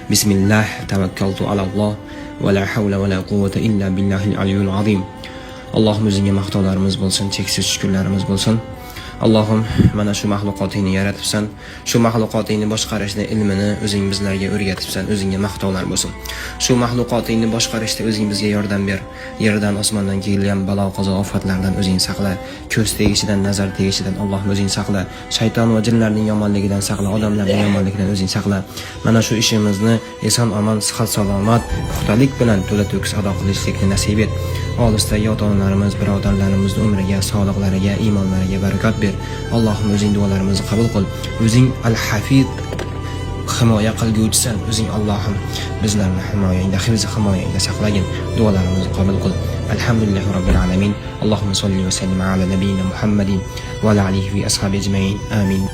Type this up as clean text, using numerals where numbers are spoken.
Bismillah tavakkaltu alalloh va la havla va la quvvata illa billahil aliyyil azim. Allohim o'zingga maqtovlarimiz bo'lsin, cheksiz shukrlarimiz bo'lsin. Allohim mana shu mahluqotingni yaratibsan, shu mahluqotingni boshqarishni ilmini o'zing bizlarga o'rgatibsan, o'zingga maqtovlar bo'lsin. Shu mahluqotingni boshqarishda o'zing bizga yordam ber. Yerdan osmondan kelgan balo qazo ofatlardan o'zing saqla. Ko'z tegishidan, nazar tegishidan Allohim o'zing saqla. Shayton va jinlarning yomonligidan saqla, odamlarning yomonligidan o'zing saqla. Mana shu ishimizni eson omon, sihat salomat, puxtalik bilan to'la to'kis ado qilishlikni nasib et. Olisdagi ota-onalarimiz, birodarlarimizni umriga, sog'liqlariga, iymonlariga barakot ber. Allohim o'zing duolarimizni qabul qil. O'zing al-Hafiz, himoya qilguvchisan. O'zing Allohim bizlarni himoyangda, himoyangda saqlagin. Duolarimizni qabul qil. Alhamdulillahi robbil alamin. Allohumma solli va sallim ala nabiyyina Muhammadin va ala alihi va ashabihi ajma'in. Amin.